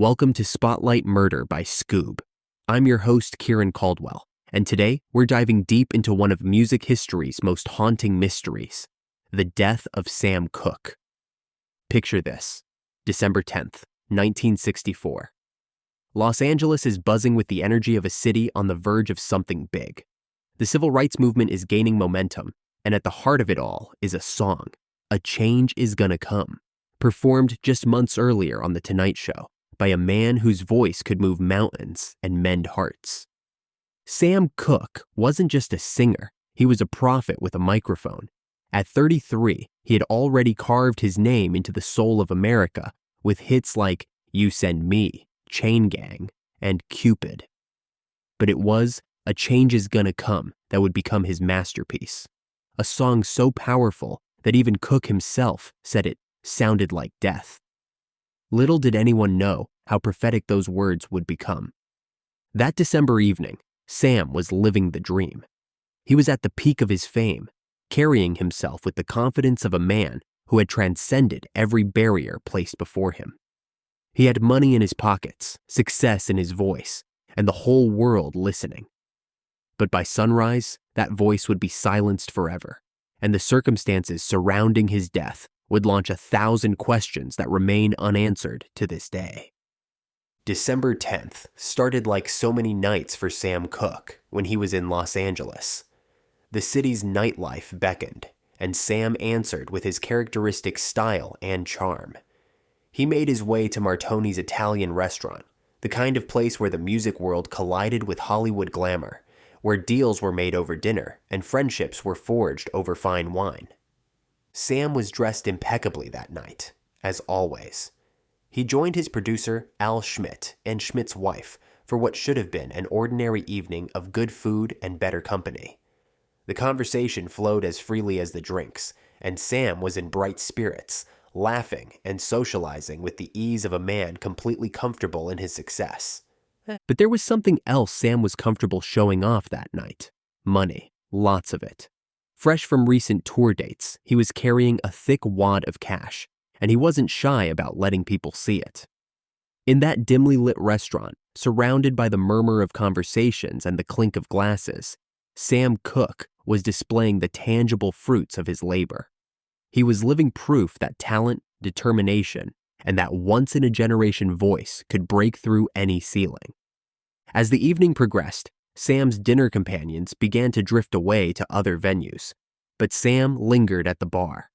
Welcome to Spotlight Murder by Scoob. I'm your host, Kieran Caldwell, and today we're diving deep into one of music history's most haunting mysteries, the death of Sam Cooke. Picture this, December 10th, 1964. Los Angeles is buzzing with the energy of a city on the verge of something big. The civil rights movement is gaining momentum, and at the heart of it all is a song, A Change Is Gonna Come, performed just months earlier on The Tonight Show by a man whose voice could move mountains and mend hearts. Sam Cooke wasn't just a singer, he was a prophet with a microphone. At 33, he had already carved his name into the soul of America with hits like You Send Me, Chain Gang, and Cupid. But it was A Change Is Gonna Come that would become his masterpiece. A song so powerful that even Cooke himself said it sounded like death. Little did anyone know how prophetic those words would become. That December evening, Sam was living the dream. He was at the peak of his fame, carrying himself with the confidence of a man who had transcended every barrier placed before him. He had money in his pockets, success in his voice, and the whole world listening. But by sunrise, that voice would be silenced forever, and the circumstances surrounding his death would launch 1,000 questions that remain unanswered to this day. December 10th started like so many nights for Sam Cooke when he was in Los Angeles. The city's nightlife beckoned, and Sam answered with his characteristic style and charm. He made his way to Martoni's Italian restaurant, the kind of place where the music world collided with Hollywood glamour, where deals were made over dinner and friendships were forged over fine wine. Sam was dressed impeccably that night, as always. He joined his producer, Al Schmidt, and Schmidt's wife for what should have been an ordinary evening of good food and better company. The conversation flowed as freely as the drinks, and Sam was in bright spirits, laughing and socializing with the ease of a man completely comfortable in his success. But there was something else Sam was comfortable showing off that night. Money, lots of it. Fresh from recent tour dates, he was carrying a thick wad of cash, and he wasn't shy about letting people see it. In that dimly lit restaurant, surrounded by the murmur of conversations and the clink of glasses, Sam Cooke was displaying the tangible fruits of his labor. He was living proof that talent, determination, and that once-in-a-generation voice could break through any ceiling. As the evening progressed, Sam's dinner companions began to drift away to other venues, but Sam lingered at the bar.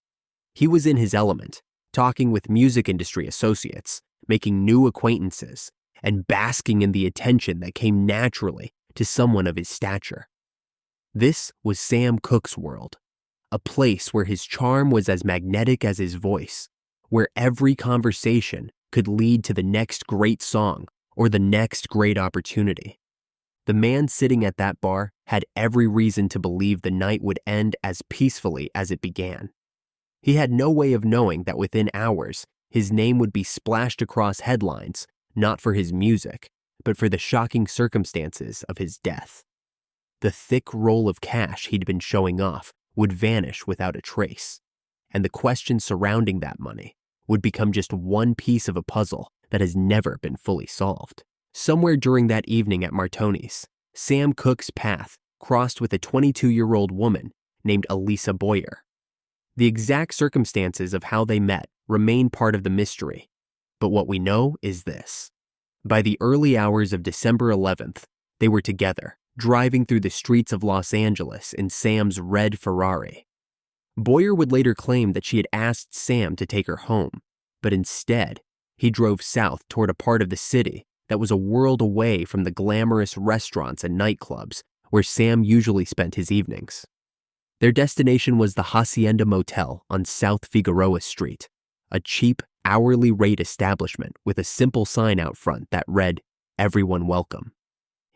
He was in his element, talking with music industry associates, making new acquaintances, and basking in the attention that came naturally to someone of his stature. This was Sam Cooke's world, a place where his charm was as magnetic as his voice, where every conversation could lead to the next great song or the next great opportunity. The man sitting at that bar had every reason to believe the night would end as peacefully as it began. He had no way of knowing that within hours, his name would be splashed across headlines, not for his music, but for the shocking circumstances of his death. The thick roll of cash he'd been showing off would vanish without a trace, and the questions surrounding that money would become just one piece of a puzzle that has never been fully solved. Somewhere during that evening at Martoni's, Sam Cooke's path crossed with a 22-year-old woman named Elisa Boyer. The exact circumstances of how they met remain part of the mystery, but what we know is this. By the early hours of December 11th, they were together, driving through the streets of Los Angeles in Sam's red Ferrari. Boyer would later claim that she had asked Sam to take her home, but instead, he drove south toward a part of the city that was a world away from the glamorous restaurants and nightclubs where Sam usually spent his evenings. Their destination was the Hacienda Motel on South Figueroa Street, a cheap, hourly rate establishment with a simple sign out front that read, "Everyone Welcome."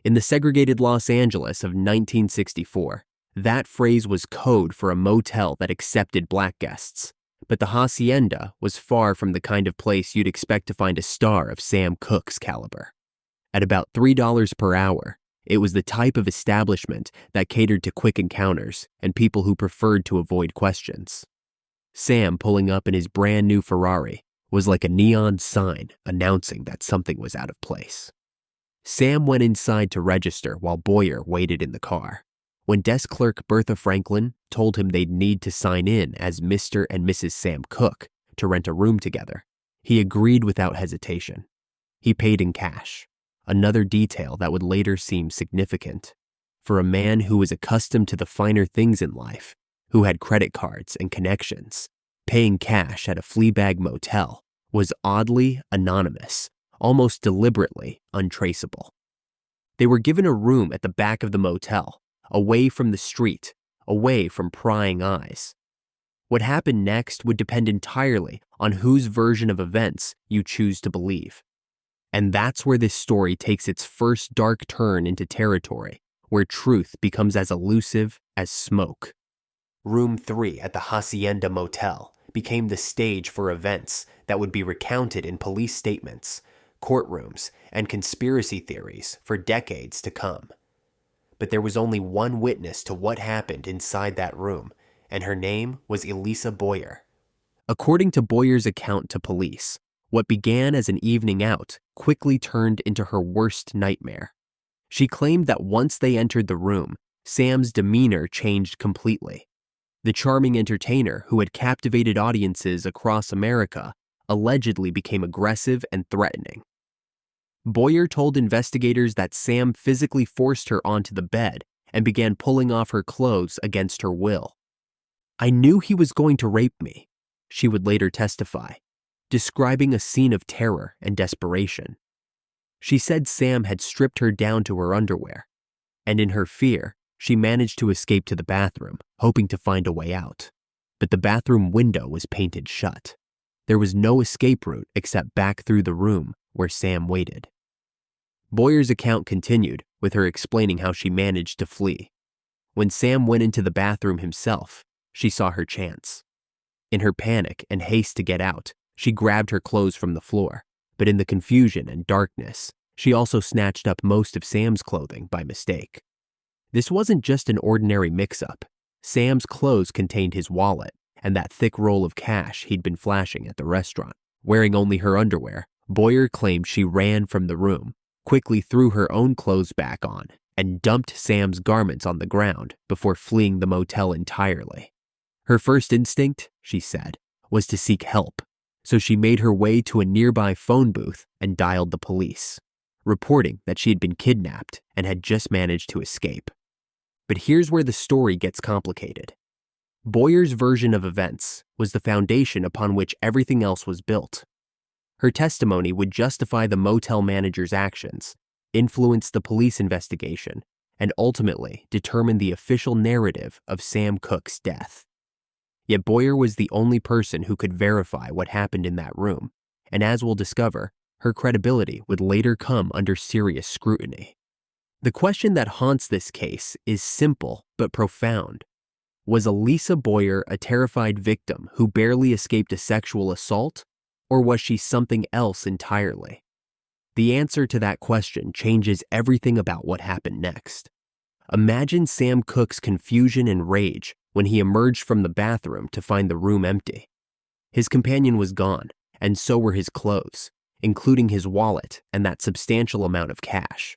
In the segregated Los Angeles of 1964, that phrase was code for a motel that accepted black guests. But the Hacienda was far from the kind of place you'd expect to find a star of Sam Cooke's caliber. At about $3 per hour, it was the type of establishment that catered to quick encounters and people who preferred to avoid questions. Sam, pulling up in his brand new Ferrari, was like a neon sign announcing that something was out of place. Sam went inside to register while Boyer waited in the car. When desk clerk Bertha Franklin told him they'd need to sign in as Mr. and Mrs. Sam Cooke to rent a room together, he agreed without hesitation. He paid in cash, another detail that would later seem significant. For a man who was accustomed to the finer things in life, who had credit cards and connections, paying cash at a Fleabag motel was oddly anonymous, almost deliberately untraceable. They were given a room at the back of the motel, away from the street, away from prying eyes. What happened next would depend entirely on whose version of events you choose to believe. And that's where this story takes its first dark turn into territory where truth becomes as elusive as smoke. Room 3 at the Hacienda Motel became the stage for events that would be recounted in police statements, courtrooms, and conspiracy theories for decades to come. But there was only one witness to what happened inside that room, and her name was Elisa Boyer. According to Boyer's account to police, what began as an evening out quickly turned into her worst nightmare. She claimed that once they entered the room, Sam's demeanor changed completely. The charming entertainer who had captivated audiences across America allegedly became aggressive and threatening. Boyer told investigators that Sam physically forced her onto the bed and began pulling off her clothes against her will. "I knew he was going to rape me," she would later testify, describing a scene of terror and desperation. She said Sam had stripped her down to her underwear, and in her fear, she managed to escape to the bathroom, hoping to find a way out. But the bathroom window was painted shut. There was no escape route except back through the room where Sam waited. Boyer's account continued, with her explaining how she managed to flee. When Sam went into the bathroom himself, she saw her chance. In her panic and haste to get out, she grabbed her clothes from the floor, but in the confusion and darkness, she also snatched up most of Sam's clothing by mistake. This wasn't just an ordinary mix-up. Sam's clothes contained his wallet and that thick roll of cash he'd been flashing at the restaurant. Wearing only her underwear, Boyer claimed she ran from the room, quickly threw her own clothes back on, and dumped Sam's garments on the ground before fleeing the motel entirely. Her first instinct, she said, was to seek help, so she made her way to a nearby phone booth and dialed the police, reporting that she had been kidnapped and had just managed to escape. But here's where the story gets complicated. Boyer's version of events was the foundation upon which everything else was built. Her testimony would justify the motel manager's actions, influence the police investigation, and ultimately determine the official narrative of Sam Cooke's death. Yet Boyer was the only person who could verify what happened in that room, and as we'll discover, her credibility would later come under serious scrutiny. The question that haunts this case is simple but profound. Was Elisa Boyer a terrified victim who barely escaped a sexual assault, or was she something else entirely? The answer to that question changes everything about what happened next. Imagine Sam Cooke's confusion and rage when he emerged from the bathroom to find the room empty. His companion was gone, and so were his clothes, including his wallet and that substantial amount of cash.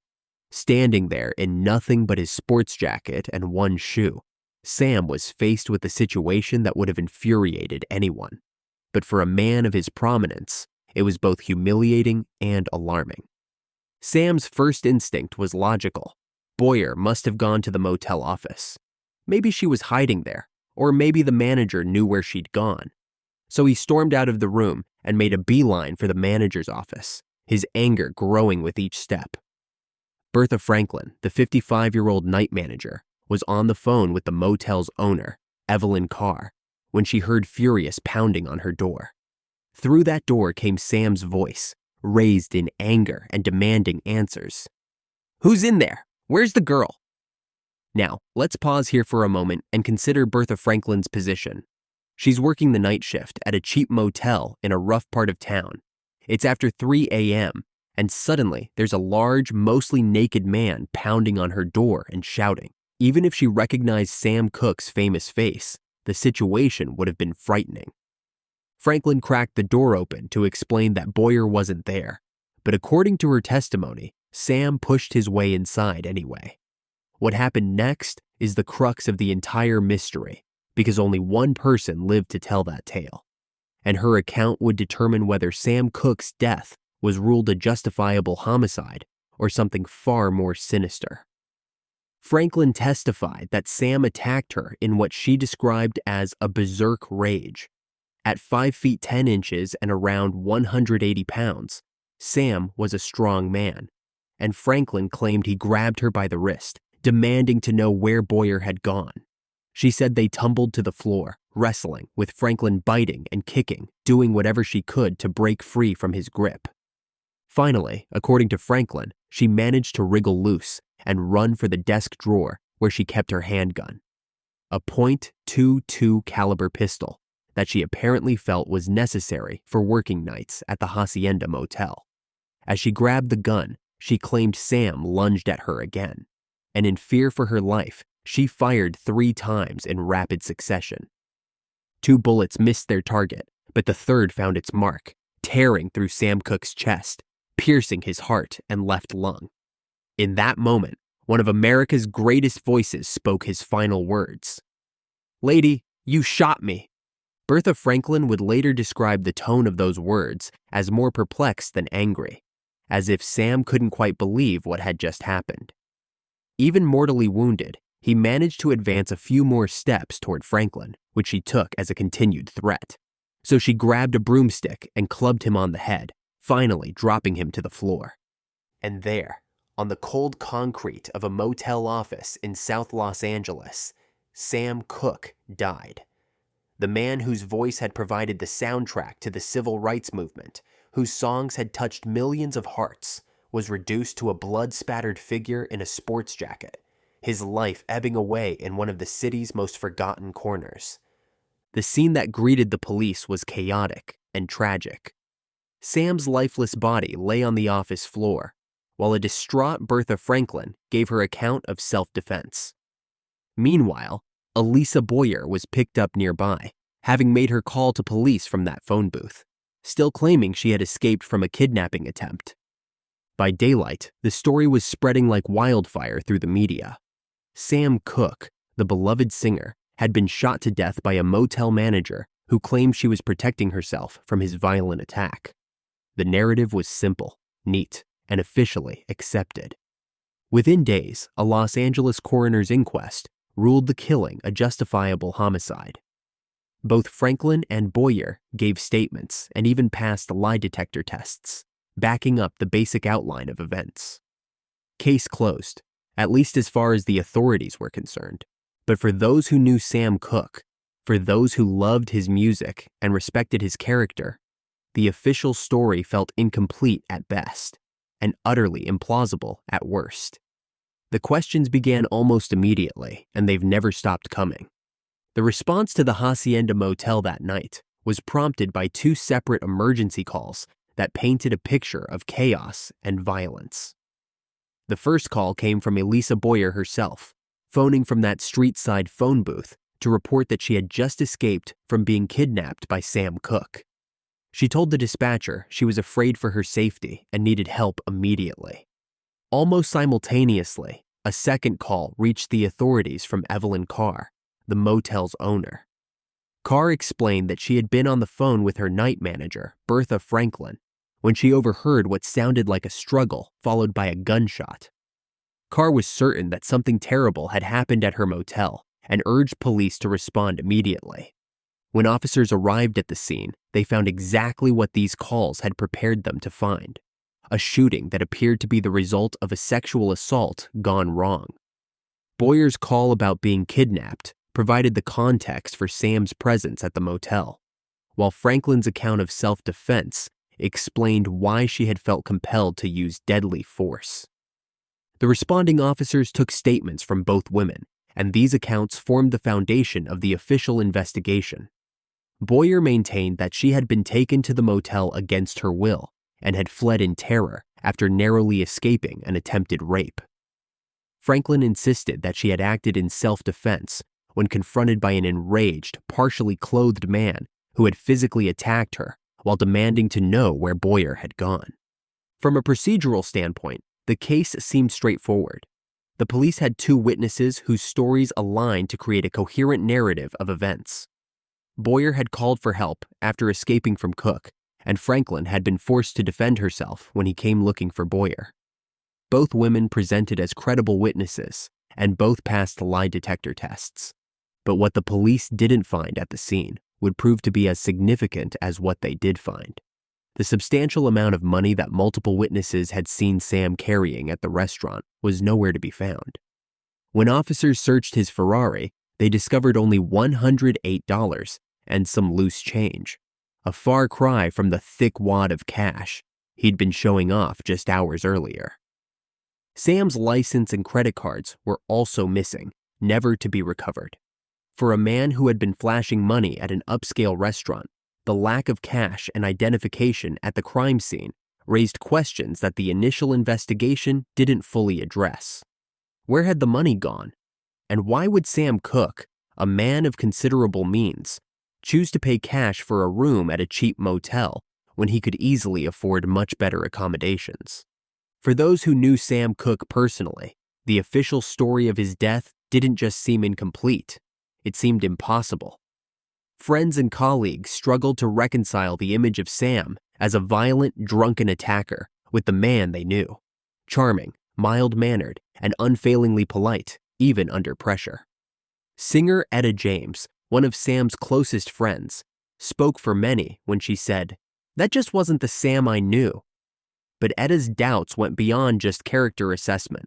Standing there in nothing but his sports jacket and one shoe, Sam was faced with a situation that would have infuriated anyone. But for a man of his prominence, it was both humiliating and alarming. Sam's first instinct was logical. Boyer must have gone to the motel office. Maybe she was hiding there, or maybe the manager knew where she'd gone. So he stormed out of the room and made a beeline for the manager's office, his anger growing with each step. Bertha Franklin, the 55-year-old night manager, was on the phone with the motel's owner, Evelyn Carr, when she heard furious pounding on her door. Through that door came Sam's voice, raised in anger and demanding answers. "Who's in there? Where's the girl?" Now, let's pause here for a moment and consider Bertha Franklin's position. She's working the night shift at a cheap motel in a rough part of town. It's after 3 a.m., and suddenly there's a large, mostly naked man pounding on her door and shouting. Even if she recognized Sam Cooke's famous face, the situation would have been frightening. Franklin cracked the door open to explain that Boyer wasn't there, but according to her testimony, Sam pushed his way inside anyway. What happened next is the crux of the entire mystery, because only one person lived to tell that tale, and her account would determine whether Sam Cooke's death was ruled a justifiable homicide or something far more sinister. Franklin testified that Sam attacked her in what she described as a berserk rage. At 5 feet 10 inches and around 180 pounds, Sam was a strong man, and Franklin claimed he grabbed her by the wrist, demanding to know where Boyer had gone. She said they tumbled to the floor, wrestling, with Franklin biting and kicking, doing whatever she could to break free from his grip. Finally, according to Franklin, she managed to wriggle loose and run for the desk drawer where she kept her handgun, a .22 caliber pistol that she apparently felt was necessary for working nights at the Hacienda Motel. As she grabbed the gun, she claimed Sam lunged at her again, and in fear for her life, she fired 3 times in rapid succession. 2 bullets missed their target, but the third found its mark, tearing through Sam Cooke's chest, piercing his heart and left lung. In that moment, one of America's greatest voices spoke his final words. "Lady, you shot me." Bertha Franklin would later describe the tone of those words as more perplexed than angry, as if Sam couldn't quite believe what had just happened. Even mortally wounded, he managed to advance a few more steps toward Franklin, which she took as a continued threat. So she grabbed a broomstick and clubbed him on the head, finally dropping him to the floor. And there, on the cold concrete of a motel office in South Los Angeles, Sam Cooke died. The man whose voice had provided the soundtrack to the civil rights movement, whose songs had touched millions of hearts, was reduced to a blood-spattered figure in a sports jacket, his life ebbing away in one of the city's most forgotten corners. The scene that greeted the police was chaotic and tragic. Sam's lifeless body lay on the office floor, while a distraught Bertha Franklin gave her account of self-defense. Meanwhile, Elisa Boyer was picked up nearby, having made her call to police from that phone booth, still claiming she had escaped from a kidnapping attempt. By daylight, the story was spreading like wildfire through the media. Sam Cooke, the beloved singer, had been shot to death by a motel manager who claimed she was protecting herself from his violent attack. The narrative was simple, neat, and officially accepted. Within days, a Los Angeles coroner's inquest ruled the killing a justifiable homicide. Both Franklin and Boyer gave statements and even passed lie detector tests, backing up the basic outline of events. Case closed, at least as far as the authorities were concerned. But for those who knew Sam Cooke, for those who loved his music and respected his character, the official story felt incomplete at best and utterly implausible at worst. The questions began almost immediately, and they've never stopped coming. The response to the Hacienda Motel that night was prompted by 2 separate emergency calls that painted a picture of chaos and violence. The first call came from Elisa Boyer herself, phoning from that street-side phone booth to report that she had just escaped from being kidnapped by Sam Cooke. She told the dispatcher she was afraid for her safety and needed help immediately. Almost simultaneously, a second call reached the authorities from Evelyn Carr, the motel's owner. Carr explained that she had been on the phone with her night manager, Bertha Franklin, when she overheard what sounded like a struggle followed by a gunshot. Carr was certain that something terrible had happened at her motel and urged police to respond immediately. When officers arrived at the scene, they found exactly what these calls had prepared them to find: a shooting that appeared to be the result of a sexual assault gone wrong. Boyer's call about being kidnapped provided the context for Sam's presence at the motel, while Franklin's account of self-defense explained why she had felt compelled to use deadly force. The responding officers took statements from both women, and these accounts formed the foundation of the official investigation. Boyer maintained that she had been taken to the motel against her will and had fled in terror after narrowly escaping an attempted rape. Franklin insisted that she had acted in self-defense when confronted by an enraged, partially clothed man who had physically attacked her while demanding to know where Boyer had gone. From a procedural standpoint, the case seemed straightforward. The police had two witnesses whose stories aligned to create a coherent narrative of events. Boyer had called for help after escaping from Cooke, and Franklin had been forced to defend herself when he came looking for Boyer. Both women presented as credible witnesses, and both passed lie detector tests. But what the police didn't find at the scene would prove to be as significant as what they did find. The substantial amount of money that multiple witnesses had seen Sam carrying at the restaurant was nowhere to be found. When officers searched his Ferrari, they discovered only $108 and some loose change, a far cry from the thick wad of cash he'd been showing off just hours earlier. Sam's license and credit cards were also missing, never to be recovered. For a man who had been flashing money at an upscale restaurant, the lack of cash and identification at the crime scene raised questions that the initial investigation didn't fully address. Where had the money gone? And why would Sam Cooke, a man of considerable means, choose to pay cash for a room at a cheap motel when he could easily afford much better accommodations? For those who knew Sam Cooke personally, the official story of his death didn't just seem incomplete, it seemed impossible. Friends and colleagues struggled to reconcile the image of Sam as a violent, drunken attacker with the man they knew, charming, mild-mannered, and unfailingly polite, even under pressure. Singer Etta James, one of Sam's closest friends, spoke for many when she said, "That just wasn't the Sam I knew." But Etta's doubts went beyond just character assessment.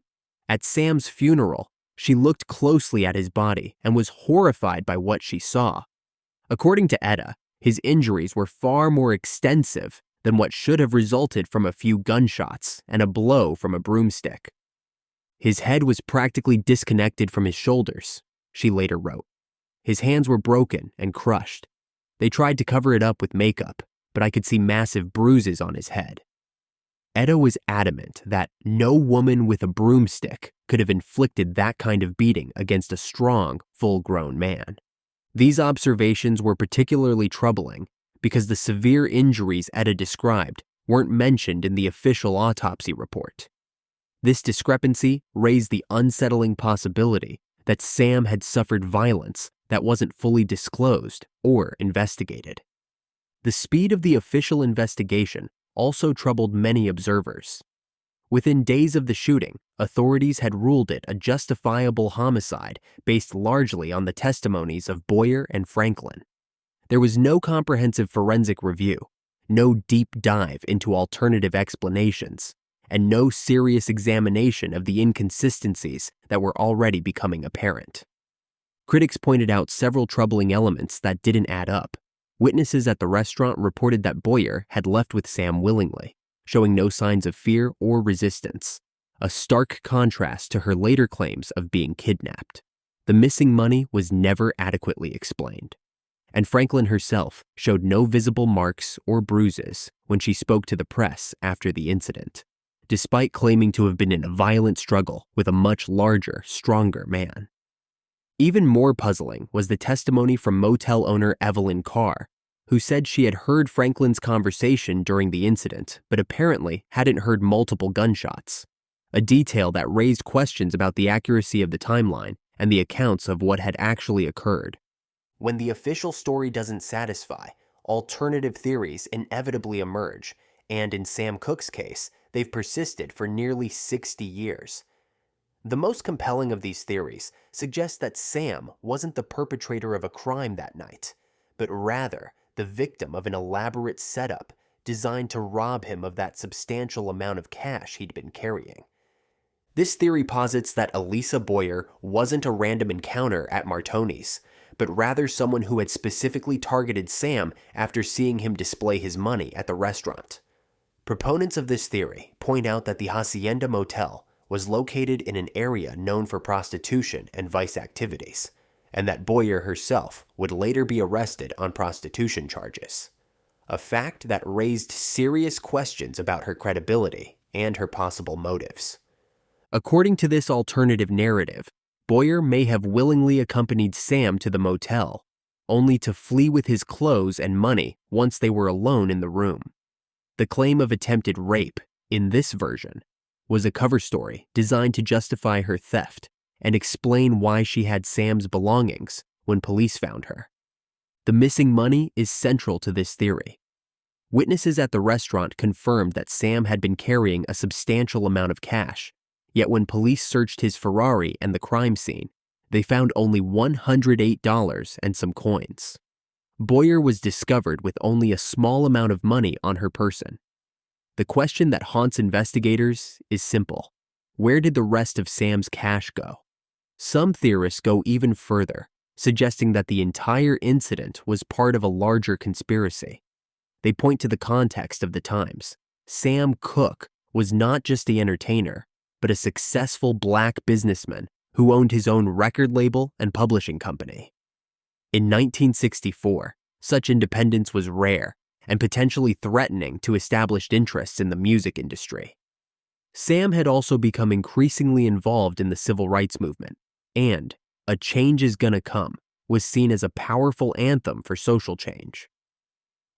At Sam's funeral, she looked closely at his body and was horrified by what she saw. According to Etta, his injuries were far more extensive than what should have resulted from a few gunshots and a blow from a broomstick. His head was practically disconnected from his shoulders, she later wrote. His hands were broken and crushed. They tried to cover it up with makeup, but I could see massive bruises on his head. Etta was adamant that no woman with a broomstick could have inflicted that kind of beating against a strong, full-grown man. These observations were particularly troubling because the severe injuries Etta described weren't mentioned in the official autopsy report. This discrepancy raised the unsettling possibility that Sam had suffered violence that wasn't fully disclosed or investigated. The speed of the official investigation also troubled many observers. Within days of the shooting, authorities had ruled it a justifiable homicide based largely on the testimonies of Boyer and Franklin. There was no comprehensive forensic review, no deep dive into alternative explanations, and no serious examination of the inconsistencies that were already becoming apparent. Critics pointed out several troubling elements that didn't add up. Witnesses at the restaurant reported that Boyer had left with Sam willingly, showing no signs of fear or resistance, a stark contrast to her later claims of being kidnapped. The missing money was never adequately explained, and Franklin herself showed no visible marks or bruises when she spoke to the press after the incident, despite claiming to have been in a violent struggle with a much larger, stronger man. Even more puzzling was the testimony from motel owner Evelyn Carr, who said she had heard Franklin's conversation during the incident, but apparently hadn't heard multiple gunshots, a detail that raised questions about the accuracy of the timeline and the accounts of what had actually occurred. When the official story doesn't satisfy, alternative theories inevitably emerge, and in Sam Cooke's case, they've persisted for nearly 60 years. The most compelling of these theories suggests that Sam wasn't the perpetrator of a crime that night, but rather the victim of an elaborate setup designed to rob him of that substantial amount of cash he'd been carrying. This theory posits that Elisa Boyer wasn't a random encounter at Martoni's, but rather someone who had specifically targeted Sam after seeing him display his money at the restaurant. Proponents of this theory point out that the Hacienda Motel was located in an area known for prostitution and vice activities, and that Boyer herself would later be arrested on prostitution charges, a fact that raised serious questions about her credibility and her possible motives. According to this alternative narrative, Boyer may have willingly accompanied Sam to the motel, only to flee with his clothes and money once they were alone in the room. The claim of attempted rape, in this version, was a cover story designed to justify her theft and explain why she had Sam's belongings when police found her. The missing money is central to this theory. Witnesses at the restaurant confirmed that Sam had been carrying a substantial amount of cash, yet when police searched his Ferrari and the crime scene, they found only $108 and some coins. Boyer was discovered with only a small amount of money on her person. The question that haunts investigators is simple. Where did the rest of Sam's cash go? Some theorists go even further, suggesting that the entire incident was part of a larger conspiracy. They point to the context of the times. Sam Cooke was not just the entertainer, but a successful black businessman who owned his own record label and publishing company. In 1964, such independence was rare and potentially threatening to established interests in the music industry. Sam had also become increasingly involved in the civil rights movement, and "A Change Is Gonna Come" was seen as a powerful anthem for social change.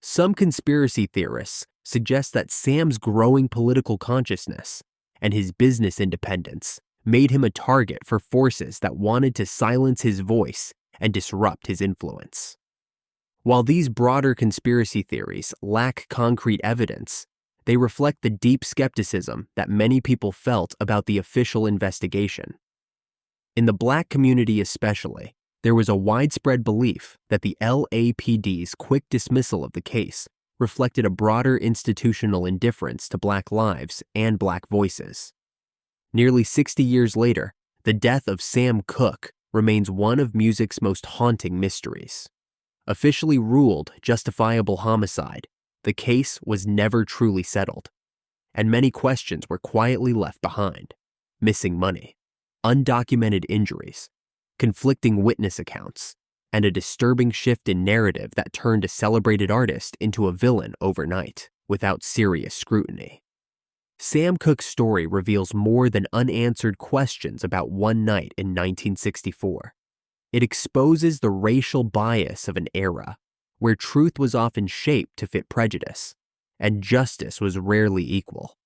Some conspiracy theorists suggest that Sam's growing political consciousness and his business independence made him a target for forces that wanted to silence his voice and disrupt his influence. While these broader conspiracy theories lack concrete evidence, they reflect the deep skepticism that many people felt about the official investigation. In the black community especially, there was a widespread belief that the LAPD's quick dismissal of the case reflected a broader institutional indifference to black lives and black voices. Nearly 60 years later, the death of Sam Cooke remains one of music's most haunting mysteries. Officially ruled justifiable homicide, the case was never truly settled, and many questions were quietly left behind. Missing money, undocumented injuries, conflicting witness accounts, and a disturbing shift in narrative that turned a celebrated artist into a villain overnight without serious scrutiny. Sam Cooke's story reveals more than unanswered questions about one night in 1964. It exposes the racial bias of an era where truth was often shaped to fit prejudice, and justice was rarely equal.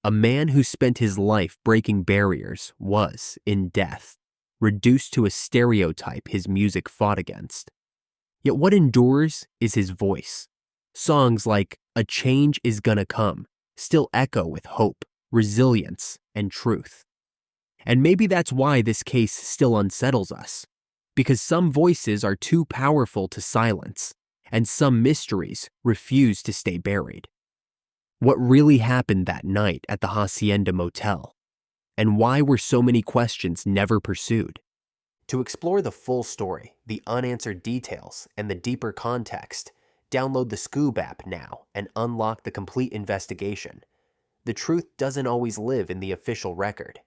A man who spent his life breaking barriers was, in death, reduced to a stereotype his music fought against. Yet what endures is his voice. Songs like "A Change Is Gonna Come" still echo with hope, resilience, and truth. And maybe that's why this case still unsettles us, because some voices are too powerful to silence, and some mysteries refuse to stay buried. What really happened that night at the Hacienda Motel? And why were so many questions never pursued? To explore the full story, the unanswered details, and the deeper context, download the Scoob app now and unlock the complete investigation. The truth doesn't always live in the official record.